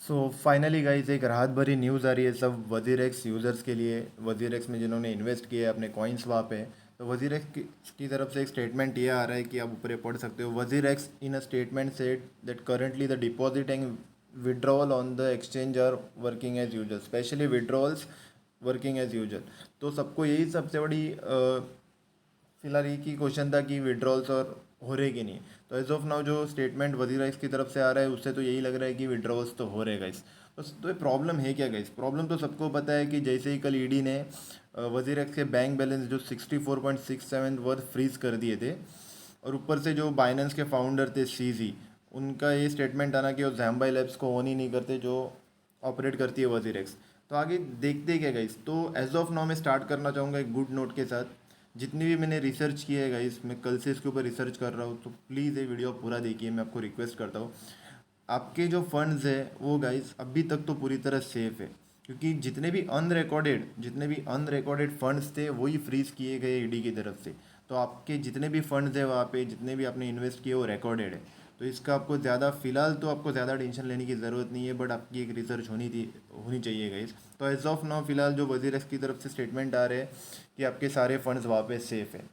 So finally guys एक राहत भरी न्यूज़ आ रही है सब वजीरेक्स यूज़र्स के लिए। वजीरेक्स में जिन्होंने इन्वेस्ट किए अपने कॉइन्स वहाँ पे, तो वजीरेक्स की तरफ से एक स्टेटमेंट ये आ रहा है कि आप ऊपर ये पढ़ सकते हो। WazirX in a statement said that currently the deposit and withdrawal on the exchange are working as usual, specially withdrawals working as usual. तो सबको यही सबसे बड़ी फिलहाल एक ही क्वेश्चन था कि विड्रॉल्स और हो रहे कि नहीं। तो एज ऑफ नाउ जो स्टेटमेंट वजीराइस की तरफ से आ रहा है उससे तो यही लग रहा है कि विड्रॉल्स तो हो रहे गाइस। तो ये प्रॉब्लम है क्या गाइस? प्रॉब्लम तो सबको पता है कि जैसे ही कल ईडी ने वजीराइस के बैंक बैलेंस जो 64.67 वर्थ फ्रीज कर दिए थे, और ऊपर से जो बाइनेंस के फाउंडर थे सीजी, उनका ये स्टेटमेंट आना कि वो जैम्बाई लैब्स को ओन ही नहीं करते जो ऑपरेट करती है वजीरेक्स। तो आगे देखते क्या गाइस। तो एज ऑफ नाउ मैं स्टार्ट करना चाहूँगा एक गुड नोट के साथ। जितनी भी मैंने रिसर्च की है गाइस, मैं कल से इसके ऊपर रिसर्च कर रहा हूँ, तो प्लीज़ ये वीडियो पूरा देखिए, मैं आपको रिक्वेस्ट करता हूँ। आपके जो फंड्स है वो गाइस अभी तक तो पूरी तरह सेफ है, क्योंकि जितने भी अनरिकॉर्डेड फंड्स थे वही फ्रीज किए गए ईडी की तरफ से। तो आपके जितने भी फंड्स है वहाँ पे, जितने भी आपने इन्वेस्ट किए वो रिकॉर्डेड है। तो इसका आपको ज़्यादा फ़िलहाल तो आपको ज़्यादा टेंशन लेने की ज़रूरत नहीं है, बट आपकी एक रिसर्च होनी चाहिए गाइस। तो एज ऑफ नाउ फिलहाल जो वजीर की तरफ से स्टेटमेंट आ रहे हैं कि आपके सारे फंड्स वहाँ पे सेफ है।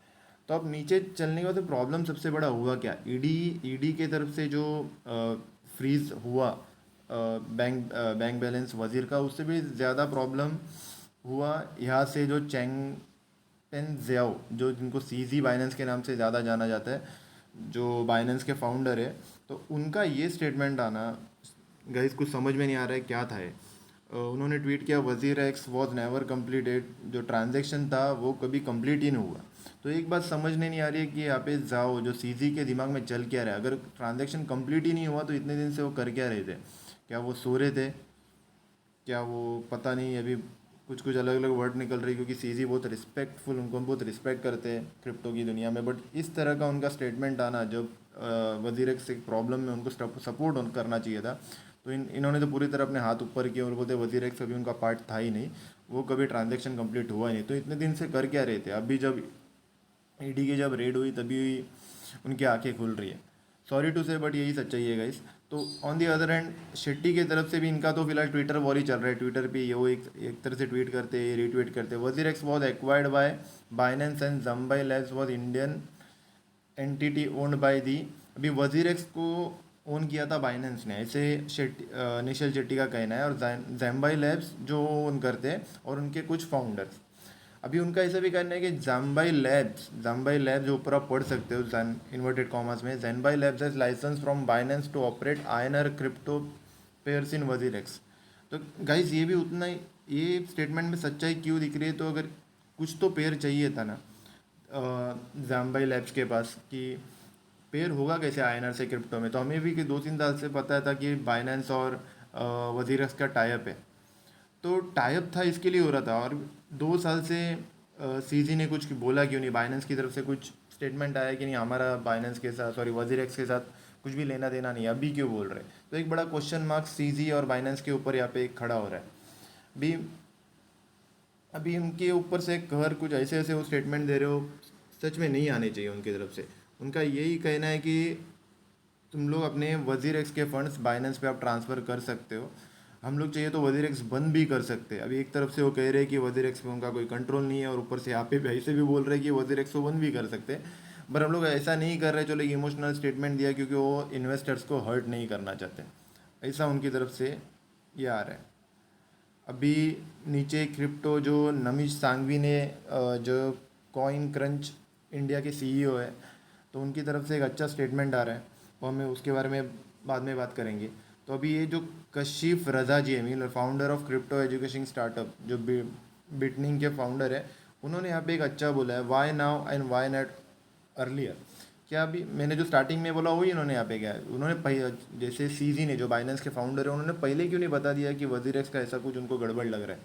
तो अब नीचे चलने के बाद तो प्रॉब्लम सबसे बड़ा हुआ क्या, ईडी के तरफ से जो फ्रीज हुआ बैंक बैलेंस वजीर का, उससे भी ज़्यादा प्रॉब्लम हुआ यहाँ से जो चैंग पेन जियाओ, जो जिनको सीजी बाइनेंस के नाम से ज़्यादा जाना जाता है, जो बाइनेंस के फाउंडर है। तो उनका ये स्टेटमेंट आना गाइस कुछ समझ में नहीं आ रहा है क्या था ये। उन्होंने ट्वीट किया वजीर एक्स वॉज नेवर कम्प्लीटेड, जो ट्रांजेक्शन था वो कभी कंप्लीट ही नहीं हुआ। तो एक बात समझने नहीं आ रही है कि यहाँ पे जाओ जो सीजी के दिमाग में चल क्या रहा है। अगर ट्रांजेक्शन कंप्लीट ही नहीं हुआ तो इतने दिन से वो कर क्या रहे थे? क्या वो सो रहे थे? क्या वो पता नहीं, अभी कुछ कुछ अलग अलग वर्ड निकल रही, क्योंकि सीजी बहुत रिस्पेक्टफुल, उनको हम बहुत रिस्पेक्ट करते हैं क्रिप्टो की दुनिया में। बट इस तरह का उनका स्टेटमेंट आना, जब वजीर से प्रॉब्लम में उनको सपोर्ट करना चाहिए था, तो इन्होंने तो पूरी तरह अपने हाथ ऊपर किए और बोलते वजीर एक्स अभी उनका पार्ट था ही नहीं, वो कभी ट्रांजेक्शन कंप्लीट हुआ ही नहीं। तो इतने दिन से कर क्या रहे थे? अभी जब ईडी की जब रेड हुई तभी उनकी आंखें खुल रही है। सॉरी टू से, बट यही सच्चाई है गाइस। तो on the other hand Shetty की तरफ से भी इनका तो फिलहाल ट्विटर वॉर ही चल रहा है। ट्विटर पे ये वो एक तरह से ट्वीट करते हैं, रीट्वीट करते हैं। WazirX was acquired by Binance and Zanmai labs was Indian entity owned by the. अभी वजीर एक्स को ओन किया था बाइनेंस ने, ऐसे निशल शेट्टी का कहना है। और जैम्बाई लैब्स जो ओन करते हैं और उनके कुछ फाउंडर्स। अभी उनका ऐसा भी कहना है कि जैम्बाई लैब्स जो ऊपर आप पढ़ सकते हो इन्वर्टेड कॉमर्स में, Zanmai labs has license from Binance to operate INR crypto pairs in WazirX. तो गाइस ये भी उतना ही, ये स्टेटमेंट में सच्चाई क्यों दिख रही है? तो अगर कुछ तो पेयर चाहिए था ना जैम्बाई लैब्स के पास, कि पेयर होगा कैसे आईएनआर से क्रिप्टो में। तो हमें भी कि 2-3 साल से पता था कि बाइनेंस और वजीरेक्स का टाइप है। तो टाइप था इसके लिए हो रहा था। और 2 साल से सीजी ने कुछ बोला क्यों नहीं? बाइनेंस की तरफ से कुछ स्टेटमेंट आया कि नहीं हमारा बाइनेंस के साथ, सॉरी वजीरेक्स के साथ कुछ भी लेना देना नहीं, अभी क्यों बोल रहे हैं? तो एक बड़ा क्वेश्चन मार्क सीजी और बाइनेंस के ऊपर यहाँ पे खड़ा हो रहा है। अभी अभी उनके ऊपर से कहर कुछ ऐसे ऐसे वो स्टेटमेंट दे रहे हो, सच में नहीं आने चाहिए उनकी तरफ से। उनका यही कहना है कि तुम लोग अपने वजीर एक्स के फंड्स बाइनेंस पे आप ट्रांसफ़र कर सकते हो, हम लोग चाहिए तो वजीर एक्स बंद भी कर सकते हैं। अभी एक तरफ से वो कह रहे हैं कि वजीर एक्स पे उनका कोई कंट्रोल नहीं है, और ऊपर से यहाँ पे भी ऐसे भी बोल रहे हैं कि वजीर एक्स को बंद भी कर सकते हैं। पर हम लोग ऐसा नहीं कर रहे, चलो एक इमोशनल स्टेटमेंट दिया क्योंकि वो इन्वेस्टर्स को हर्ट नहीं करना चाहते, ऐसा उनकी तरफ से ये आ रहा है। अभी नीचे क्रिप्टो जो नमिश सांघवी ने जो कॉइन क्रंच इंडिया के सीईओ है, तो उनकी तरफ से एक अच्छा स्टेटमेंट आ रहा है, वो हमें उसके बारे में बाद में बात करेंगे। तो अभी ये जो कशिफ रजा जी है, mean founder of crypto education startup, जो बिटनिंग के फाउंडर है, उन्होंने यहाँ पे एक अच्छा बोला है, why now and why not earlier. क्या अभी मैंने जो स्टार्टिंग में बोला वही इन्होंने यहाँ पे क्या है, उन्होंने जैसे सीजी ने जो बाइनेंस के फाउंडर है, उन्होंने पहले क्यों नहीं बता दिया कि वजीर एक्स का ऐसा कुछ उनको गड़बड़ लग रहा है,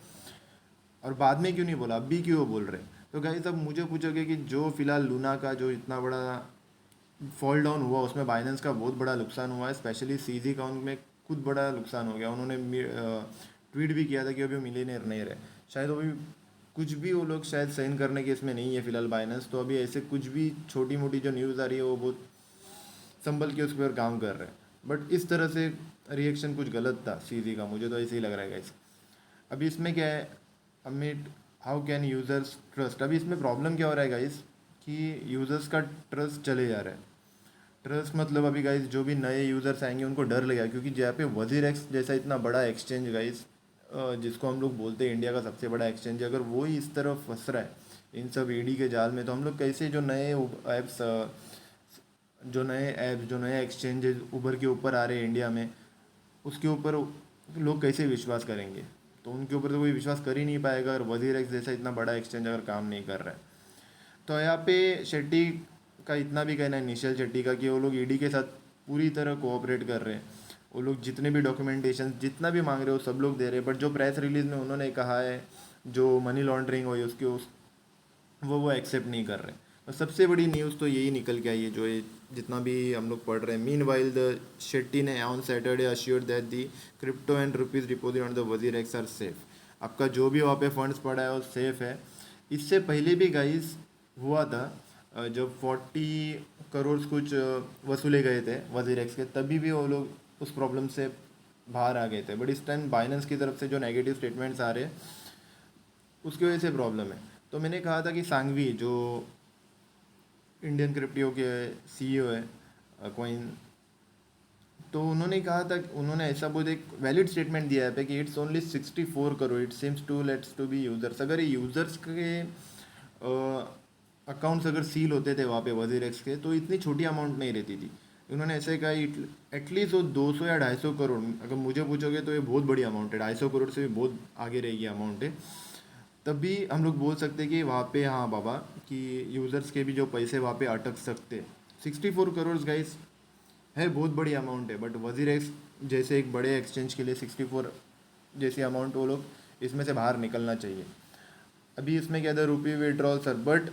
और बाद में क्यों नहीं बोला, अभी क्यों वो बोल रहे हैं? तो गाइस अब मुझे पूछोगे कि जो फिलहाल लूना का जो इतना बड़ा फॉल डाउन हुआ उसमें बाइनेंस का बहुत बड़ा नुकसान हुआ है, स्पेशली सीजी का उनमें खुद बड़ा नुकसान हो गया। उन्होंने ट्वीट भी किया था कि अभी वो मिलीनियर नहीं रहे, शायद वो भी कुछ भी वो लोग शायद साइन करने के इसमें नहीं है फिलहाल बाइनेंस। तो अभी ऐसे कुछ भी छोटी मोटी जो न्यूज़ आ रही है वो बहुत संभल के उस पर काम कर रहे हैं। बट इस तरह से रिएक्शन कुछ गलत था सीजी का, मुझे तो ऐसे ही लग रहा है गाइस। अभी इसमें क्या है, अमिट हाउ कैन यूज़र्स ट्रस्ट, अभी इसमें प्रॉब्लम क्या हो रहा है गाइस कि यूज़र्स का ट्रस्ट चले जा रहा है। ट्रस्ट मतलब अभी गाइस जो भी नए यूज़र्स आएंगे उनको डर लगेगा, क्योंकि जहाँ पे वजीर एक्स जैसा इतना बड़ा एक्सचेंज गाइस, जिसको हम लोग बोलते हैं इंडिया का सबसे बड़ा एक्सचेंज, अगर वो ही इस तरफ फंस रहा है इन सब ईडी के जाल में, तो हम लोग कैसे जो नए एक्सचेंजेस उभर के ऊपर आ रहे हैं इंडिया में, उसके ऊपर लोग कैसे विश्वास करेंगे। तो उनके ऊपर तो कोई विश्वास कर ही नहीं पाएगा अगर वजीर एक्स जैसा इतना बड़ा एक्सचेंज अगर काम नहीं कर रहा है। तो यहाँ पे शेट्टी का इतना भी कहना है, निश्चल शेट्टी का, कि वो लोग ईडी के साथ पूरी तरह कोऑपरेट कर रहे हैं। वो लोग जितने भी डॉक्यूमेंटेशन जितना भी मांग रहे हो सब लोग दे रहे हैं, बट जो प्रेस रिलीज में उन्होंने कहा है जो मनी लॉन्ड्रिंग हुई उसके वो एक्सेप्ट नहीं कर रहे। और सबसे बड़ी न्यूज़ तो यही निकल के आई है जो ये जितना भी हम लोग पढ़ रहे हैं। मीन वाइल द शेट्टी ने on Saturday assured that the crypto and rupees deposit on the वजीर एक्स आर सेफ। आपका जो भी वहाँ पे फंड्स पड़ा है वो सेफ है। इससे पहले भी गाइस हुआ था, जब 40 करोड़ कुछ वसूले गए थे वजीर एक्स के, तभी भी वो लोग उस प्रॉब्लम से बाहर आ गए थे। बट इस टाइम बाइनेंस की तरफ से जो नेगेटिव स्टेटमेंट्स आ रहे हैं उसकी वजह से प्रॉब्लम है। तो मैंने कहा था कि सांघवी जो इंडियन क्रिप्टो के सीईओ है कॉइन, तो उन्होंने कहा था, उन्होंने ऐसा बहुत एक वैलिड स्टेटमेंट दिया है कि it's only 64 crore, it seems to let's to be users. अगर ये यूज़र्स के अकाउंट्स अगर सील होते थे वहाँ पे वजीर एक्स के, तो इतनी छोटी अमाउंट नहीं रहती थी। उन्होंने ऐसे कहा एटलीस्ट वो 200 या 250 करोड़, अगर मुझे पूछोगे तो ये बहुत बड़ी अमाउंट है, 250 करोड़ से भी बहुत आगे रहेगी अमाउंट है। तब भी हम लोग बोल सकते हैं कि वहाँ पे हाँ बाबा, कि यूज़र्स के भी जो पैसे वहाँ पे अटक सकते। 64 करोड़ गाइस है, बहुत बड़ी अमाउंट है, बट वजीर एक्स जैसे एक बड़े एक्सचेंज के लिए 64 जैसी अमाउंट वो लोग इसमें से बाहर निकलना चाहिए। अभी इसमें क्या था, रुपी विड्रॉल सर, बट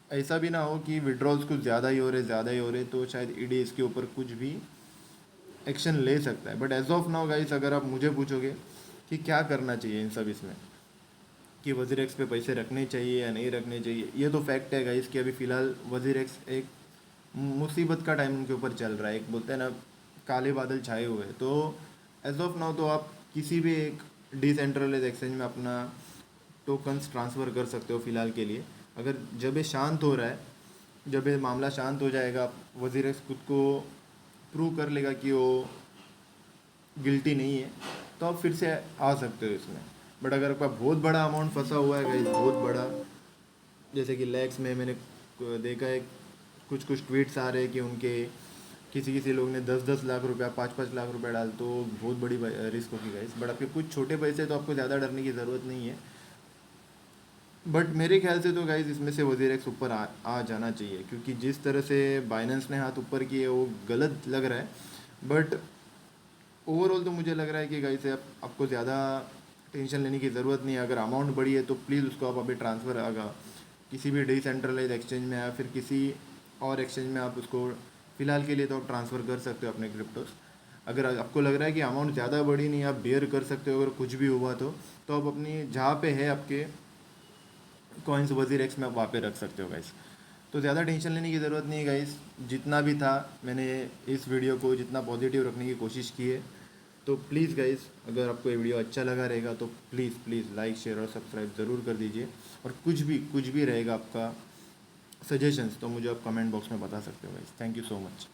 ऐसा भी ना हो कि विड्रॉल्स कुछ ज़्यादा ही हो रहे तो शायद ईडी इसके ऊपर कुछ भी एक्शन ले सकता है। But as of now guys अगर आप मुझे पूछोगे कि क्या करना चाहिए इन सब इसमें, कि वजीर एक्स पे पैसे रखने चाहिए या नहीं रखने चाहिए, ये तो फैक्ट है गाइस कि अभी फ़िलहाल वजीर एक्स एक मुसीबत का टाइम उनके ऊपर चल रहा है, एक बोलते हैं ना काले बादल छाए हुए हैं। तो एज ऑफ नाउ तो आप किसी भी एक डिसेंट्रलाइज एक्सचेंज में अपना टोकन्स ट्रांसफ़र कर सकते हो फ़िलहाल के लिए। अगर जब ये शांत हो रहा है, जब ये मामला शांत हो जाएगा, वजीर एक्स खुद को प्रूव कर लेगा कि वो गिल्टी नहीं है, तो आप फिर से आ सकते हो इसमें। बट अगर आपका बहुत बड़ा अमाउंट फंसा हुआ है गाइस, बहुत बड़ा, जैसे कि लैक्स में मैंने देखा है, कुछ कुछ ट्वीट्स आ रहे हैं कि उनके किसी किसी लोग ने 10-10 लाख रुपया 5-5 लाख रुपया डाल, तो बहुत बड़ी रिस्क होगी गाइस। बट आपके कुछ छोटे पैसे तो आपको ज़्यादा डरने की ज़रूरत नहीं है। बट मेरे ख्याल से तो गाइस इसमें से वजीर एक्स ऊपर आ जाना चाहिए, क्योंकि जिस तरह से बाइनेंस ने हाथ ऊपर किए वो गलत लग रहा है। बट ओवरऑल तो मुझे लग रहा है कि गाइस आपको ज़्यादा टेंशन लेने की ज़रूरत नहीं है। अगर अमाउंट बड़ी है तो प्लीज़ उसको आप अभी ट्रांसफ़र आगा किसी भी डिसेंट्रलाइज एक्सचेंज में या फिर किसी और एक्सचेंज में आप उसको फ़िलहाल के लिए तो आप ट्रांसफ़र कर सकते हो अपने क्रिप्टोस। अगर आपको लग रहा है कि अमाउंट ज़्यादा बड़ी नहीं, आप बेयर कर सकते हो अगर कुछ भी हुआ तो आप अपनी जहाँ पे है आपके कॉइन्स वजीर एक्स में आप वहाँ पे रख सकते हो गाइस। तो ज़्यादा टेंशन लेने की ज़रूरत नहीं है गाइस। जितना भी था मैंने इस वीडियो को जितना पॉजिटिव रखने की कोशिश की है। तो प्लीज़ गाइस अगर आपको ये वीडियो अच्छा लगा रहेगा तो प्लीज़ प्लीज़ लाइक शेयर और सब्सक्राइब ज़रूर कर दीजिए। और कुछ भी रहेगा आपका सजेशंस तो मुझे आप कमेंट बॉक्स में बता सकते हो guys. Thank you so much.